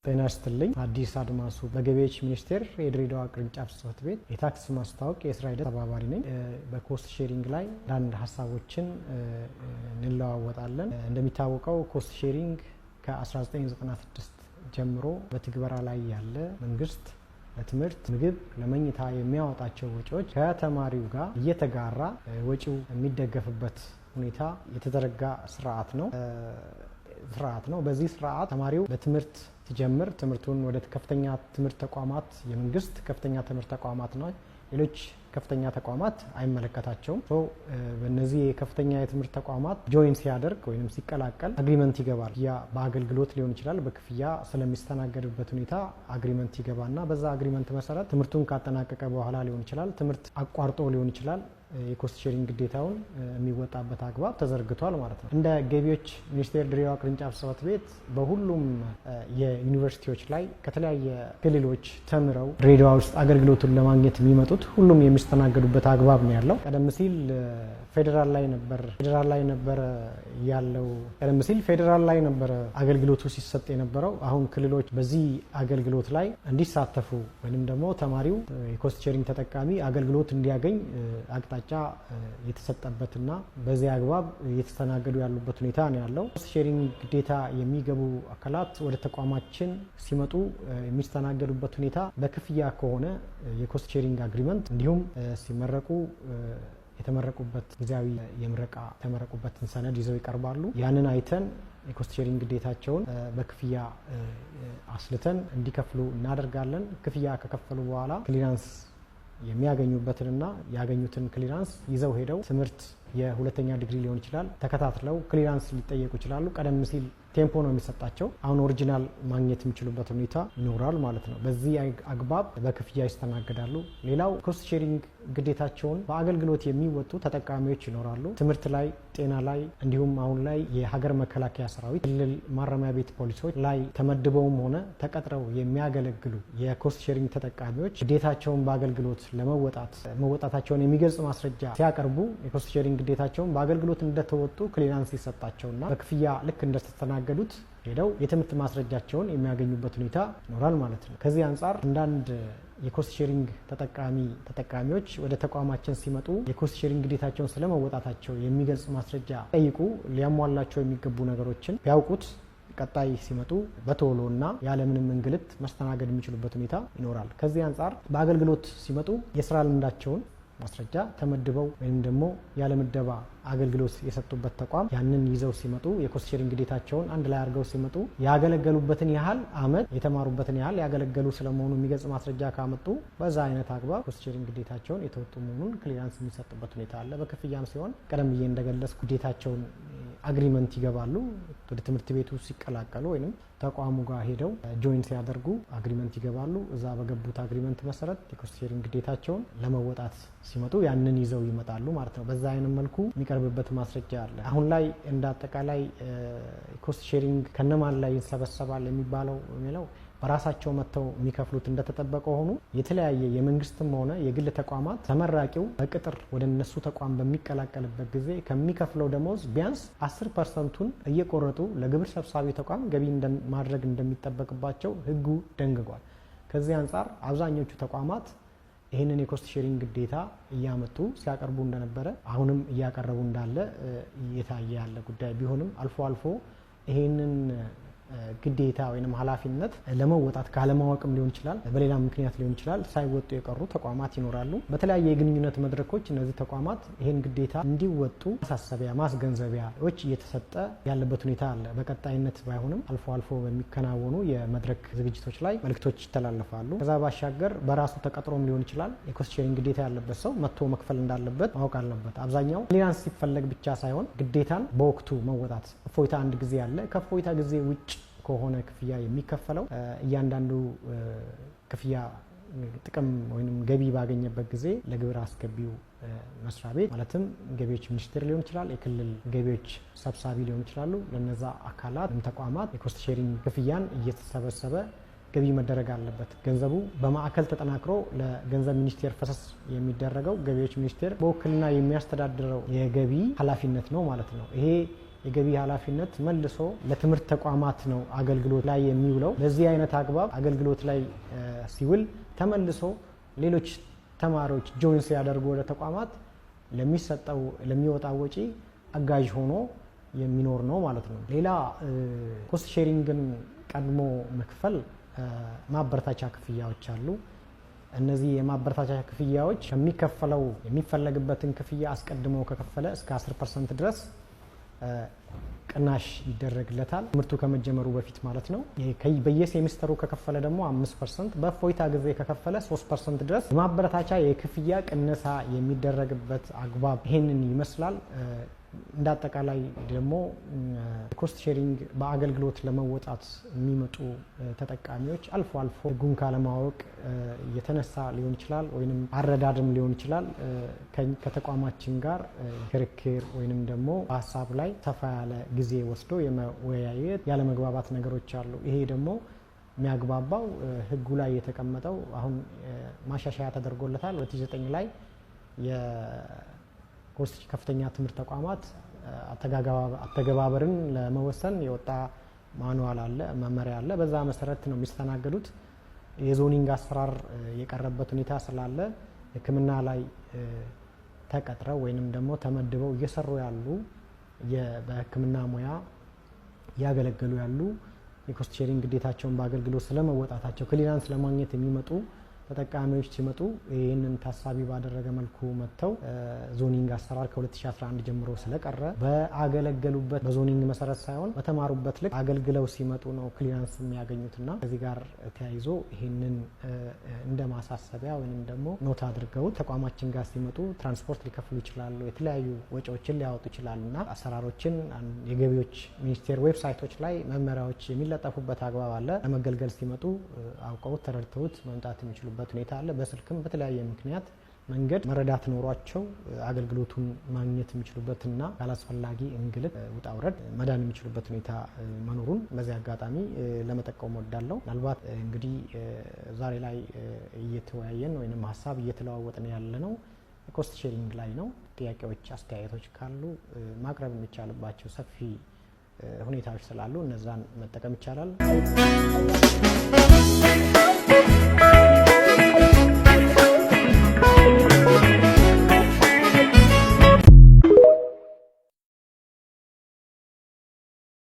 ጤና ይስጥልኝ። አዲስ አድማሱ በገቢዎች ሚኒስቴር የድሬዳዋ ቅርንጫፍ ጽሕፈት ቤት የታክስ ማስታወቂያ የስራ ሂደት ተባባሪ ነኝ። በኮስት ሼሪንግ ላይ አንዳንድ ሀሳቦችን እንለዋወጣለን። እንደሚታወቀው ኮስት ሼሪንግ ከ1996 ጀምሮ በትግበራ ላይ ያለ መንግስት ለትምህርት፣ ምግብ፣ ለመኝታ የሚያወጣቸው ወጪዎች ከተማሪው ጋር እየተጋራ ወጪው የሚደገፍበት ሁኔታ የተዘረጋ ስርዓት ነው። በዚህ ስርዓት ተማሪው በትምህርት ሲጀምር ትምህርቱን ወደ ከፍተኛ ትምህርት ተቋማት የመንግስት ከፍተኛ ትምህርት ተቋማት ነው፣ ሌሎች ከፍተኛ ተቋማት አይመለከታቸውም። በእነዚህ የከፍተኛ የትምህርት ተቋማት ጆይን ሲያደርግ ወይም ሲቀላቀል አግሪመንት ይገባል። ያ በአገልግሎት ሊሆን ይችላል፣ በክፍያ ስለሚስተናገድበት ሁኔታ አግሪመንት ይገባና በዛ አግሪመንት መሰረት ትምህርቱን ካጠናቀቀ በኋላ ሊሆን ይችላል፣ ትምህርት አቋርጦ ሊሆን ይችላል፣ የኮስት ሼሪንግ ግዴታውን የሚወጣበት አግባብ ተዘርግቷል ማለት ነው። እንደ ገቢዎች ሚኒስቴር ድሬዳዋ ቅርንጫፍ ጽሕፈት ቤት በሁሉም የዩኒቨርሲቲዎች ላይ ከተለያየ ክልሎች ተምረው ድሬዳዋ ውስጥ አገልግሎቱን ለማግኘት የሚመጡት ሁሉም የሚስተናገዱበት አግባብ ነው ያለው። ቀደም ሲል ፌዴራል ላይ ነበረ አገልግሎቱ ሲሰጥ የነበረው። አሁን ክልሎች በዚህ አገልግሎት ላይ እንዲሳተፉ ወይም ደግሞ ተማሪው የኮስት ሼሪንግ ተጠቃሚ አገልግሎት እንዲያገኝ አቅጣጫ የተሰጠበትና በዚህ አግባብ እየተስተናገዱ ያሉበት ሁኔታ ነው ያለው። ኮስት ሼሪንግ ግዴታ የሚገቡ አካላት ወደ ተቋማችን ሲመጡ የሚስተናገዱበት ሁኔታ በክፍያ ከሆነ የኮስት ሼሪንግ አግሪመንት፣ እንዲሁም ሲመረቁ የተመረቁበት ጊዜያዊ የምረቃ የተመረቁበትን ሰነድ ይዘው ይቀርባሉ። ያንን አይተን የኮስት ሼሪንግ ግዴታቸውን በክፍያ አስልተን እንዲከፍሉ እናደርጋለን። ክፍያ ከከፈሉ በኋላ ክሊራንስ የሚያገኙበትንና ያገኙትን ክሊራንስ ይዘው ሄደው ትምህርት የሁለተኛ ዲግሪ ሊሆን ይችላል ተከታትለው ክሊራንስ ሊጠየቁ ይችላሉ። ቀደም ሲል ቴምፖ ነው የሚሰጣቸው፣ አሁን ኦሪጂናል ማግኘት የሚችሉበት ሁኔታ ይኖራል ማለት ነው። በዚህ አግባብ በክፍያ ይስተናገዳሉ። ሌላው ኮስት ሼሪንግ ግዴታቸውን በአገልግሎት የሚወጡ ተጠቃሚዎች ይኖራሉ። ትምህርት ላይ፣ ጤና ላይ፣ እንዲሁም አሁን ላይ የሀገር መከላከያ ሰራዊት፣ ክልል ማረሚያ ቤት ፖሊሶች ላይ ተመድበውም ሆነ ተቀጥረው የሚያገለግሉ የኮስት ሼሪንግ ተጠቃሚዎች ግዴታቸውን በአገልግሎት መወጣታቸውን የሚገልጽ ማስረጃ ሲያቀርቡ የኮስት ሼሪንግ ግዴታቸውን በአገልግሎት እንደተወጡ ክሊራንስ ይሰጣቸውና በክፍያ ልክ እንደተስተናገዱት ሄደው የትምህርት ማስረጃቸውን የሚያገኙበት ሁኔታ ይኖራል ማለት ነው። ከዚህ አንጻር አንዳንድ የኮስት ሼሪንግ ተጠቃሚዎች ወደ ተቋማችን ሲመጡ የኮስት ሼሪንግ ግዴታቸውን ስለመወጣታቸው የሚገልጽ ማስረጃ ጠይቁ። ሊያሟላቸው የሚገቡ ነገሮችን ቢያውቁት ቀጣይ ሲመጡ በቶሎ እና ያለምንም እንግልት መስተናገድ የሚችሉበት ሁኔታ ይኖራል። ከዚህ አንጻር በአገልግሎት ሲመጡ የስራ ልምዳቸውን ማስረጃ ተመድበው ወይም ደግሞ ያለምደባ አገልግሎት የሰጡበት ተቋም ያንን ይዘው ሲመጡ የኮስት ሼሪንግ ግዴታቸውን አንድ ላይ አድርገው ሲመጡ ያገለገሉበትን ያህል አመት የተማሩበትን ያህል ያገለገሉ ስለመሆኑ የሚገልጽ ማስረጃ ካመጡ በዛ አይነት አግባብ ኮስት ሼሪንግ ግዴታቸውን የተወጡ መሆኑን ክሊራንስ የሚሰጥበት ሁኔታ አለ። በክፍያም ሲሆን ቀደም ብዬ እንደገለጽኩ ግዴታቸውን አግሪመንት ይገባሉ። ወደ ትምህርት ቤቱ ሲቀላቀሉ ወይም ተቋሙ ጋር ሄደው ጆይን ሲያደርጉ አግሪመንት ይገባሉ። እዛ በገቡት አግሪመንት መሰረት የኮስት ሼሪንግ ግዴታቸውን ለመወጣት ሲመጡ ያንን ይዘው ይመጣሉ ማለት ነው። በዛ አይነት መልኩ የሚቀርብበት ማስረጃ አለ። አሁን ላይ እንደ አጠቃላይ ኮስት ሼሪንግ ከነማን ላይ ይሰበሰባል የሚባለው በራሳቸው መጥተው የሚከፍሉት እንደተጠበቀ ሆኖ የተለያየ የመንግስትም ሆነ የግል ተቋማት ተመራቂው በቅጥር ወደ እነሱ ተቋም በሚቀላቀልበት ጊዜ ከሚከፍለው ደሞዝ ቢያንስ 10%ቱን እየቆረጡ ለግብር ሰብሳቢ ተቋም ገቢ ማድረግ እንደሚጠበቅባቸው ሕጉ ደንግጓል። ከዚህ አንጻር አብዛኞቹ ተቋማት ይህንን የኮስት ሼሪንግ ግዴታ እያመጡ ሲያቀርቡ እንደነበረ አሁንም እያቀረቡ እንዳለ እየታየ ያለ ጉዳይ ቢሆንም አልፎ አልፎ ይህንን ግዴታ ወይም ኃላፊነት ለመወጣት ካለማወቅም ሊሆን ይችላል፣ በሌላ ምክንያት ሊሆን ይችላል፣ ሳይወጡ የቀሩ ተቋማት ይኖራሉ። በተለያየ የግንኙነት መድረኮች እነዚህ ተቋማት ይህን ግዴታ እንዲወጡ ማሳሰቢያ፣ ማስገንዘቢያዎች እየተሰጠ ያለበት ሁኔታ አለ። በቀጣይነት ባይሆንም አልፎ አልፎ በሚከናወኑ የመድረክ ዝግጅቶች ላይ መልእክቶች ይተላለፋሉ። ከዛ ባሻገር በራሱ ተቀጥሮም ሊሆን ይችላል የኮስት ሼሪንግ ግዴታ ያለበት ሰው መጥቶ መክፈል እንዳለበት ማወቅ አለበት። አብዛኛው ክሊራንስ ሲፈለግ ብቻ ሳይሆን ግዴታን በወቅቱ መወጣት፣ እፎይታ አንድ ጊዜ ያለ ከእፎይታ ጊዜ ውጭ ከሆነ ክፍያ የሚከፈለው እያንዳንዱ ክፍያ ጥቅም ወይም ገቢ ባገኘበት ጊዜ ለግብር አስገቢው መስሪያ ቤት ማለትም ገቢዎች ሚኒስቴር ሊሆን ይችላል፣ የክልል ገቢዎች ሰብሳቢ ሊሆን ይችላሉ። ለነዛ አካላት ተቋማት የኮስት ሼሪንግ ክፍያን እየተሰበሰበ ገቢ መደረግ አለበት። ገንዘቡ በማዕከል ተጠናክሮ ለገንዘብ ሚኒስቴር ፈሰስ የሚደረገው ገቢዎች ሚኒስቴር በውክልና የሚያስተዳድረው የገቢ ኃላፊነት ነው ማለት ነው። ይሄ የገቢ ኃላፊነት መልሶ ለትምህርት ተቋማት ነው አገልግሎት ላይ የሚውለው። በዚህ አይነት አግባብ አገልግሎት ላይ ሲውል ተመልሶ ሌሎች ተማሪዎች ጆይን ሲያደርጉ ወደ ተቋማት ለሚወጣው ወጪ አጋዥ ሆኖ የሚኖር ነው ማለት ነው። ሌላ ኮስት ሼሪንግን ቀድሞ መክፈል ማበረታቻ ክፍያዎች አሉ። እነዚህ የማበረታቻ ክፍያዎች የሚፈለግበትን ክፍያ አስቀድሞ ከከፈለ እስከ 10% ድረስ ቅናሽ ይደረግለታል፣ ትምህርቱ ከመጀመሩ በፊት ማለት ነው። በየሴሚስተሩ ከከፈለ ደግሞ 5%፣ በእፎይታ ጊዜ ከከፈለ 3% ድረስ የማበረታቻ የክፍያ ቅነሳ የሚደረግበት አግባብ ይሄንን ይመስላል። እንዳጠቃላይ ደግሞ ኮስት ሼሪንግ በአገልግሎት ለመወጣት የሚመጡ ተጠቃሚዎች አልፎ አልፎ ሕጉን ካለማወቅ የተነሳ ሊሆን ይችላል፣ ወይንም አረዳድም ሊሆን ይችላል ከተቋማችን ጋር ክርክር ወይንም ደግሞ በሀሳብ ላይ ሰፋ ያለ ጊዜ ወስዶ የመወያየት ያለመግባባት ነገሮች አሉ። ይሄ ደግሞ የሚያግባባው ሕጉ ላይ የተቀመጠው አሁን ማሻሻያ ተደርጎለታል 2009 ላይ ኮስት ከፍተኛ ትምህርት ተቋማት አተገባበርን ለመወሰን የወጣ ማኑዋል አለ፣ መመሪያ አለ። በዛ መሰረት ነው የሚስተናገዱት። የዞኒንግ አሰራር የቀረበት ሁኔታ ስላለ ሕክምና ላይ ተቀጥረው ወይንም ደግሞ ተመድበው እየሰሩ ያሉ በሕክምና ሙያ እያገለገሉ ያሉ የኮስት ሼሪንግ ግዴታቸውን በአገልግሎት ስለመወጣታቸው ክሊራንስ ለማግኘት የሚመጡ ተጠቃሚዎች ሲመጡ ይህንን ታሳቢ ባደረገ መልኩ መጥተው ዞኒንግ አሰራር ከ2011 ጀምሮ ስለቀረ በአገለገሉበት በዞኒንግ መሰረት ሳይሆን በተማሩበት ልክ አገልግለው ሲመጡ ነው ክሊራንስ የሚያገኙትና ከዚህ ጋር ተያይዞ ይህንን እንደ ማሳሰቢያ ወይም ደግሞ ኖት አድርገው ተቋማችን ጋር ሲመጡ ትራንስፖርት ሊከፍሉ ይችላሉ፣ የተለያዩ ወጪዎችን ሊያወጡ ይችላሉና አሰራሮችን የገቢዎች ሚኒስቴር ዌብሳይቶች ላይ መመሪያዎች የሚለጠፉበት አግባብ አለ። ለመገልገል ሲመጡ አውቀው ተረድተውት መምጣት የሚችሉ ሁኔታ አለ። በስልክም በተለያየ ምክንያት መንገድ መረዳት ኖሯቸው አገልግሎቱን ማግኘት የሚችሉበትና ካላስፈላጊ እንግልት ውጣ ውረድ መዳን የሚችሉበት ሁኔታ መኖሩን በዚህ አጋጣሚ ለመጠቆም ወዳለው። ምናልባት እንግዲህ ዛሬ ላይ እየተወያየን ወይም ሀሳብ እየተለዋወጥን ያለ ነው ኮስት ሼሪንግ ላይ ነው። ጥያቄዎች፣ አስተያየቶች ካሉ ማቅረብ የሚቻልባቸው ሰፊ ሁኔታዎች ስላሉ እነዛን መጠቀም ይቻላል።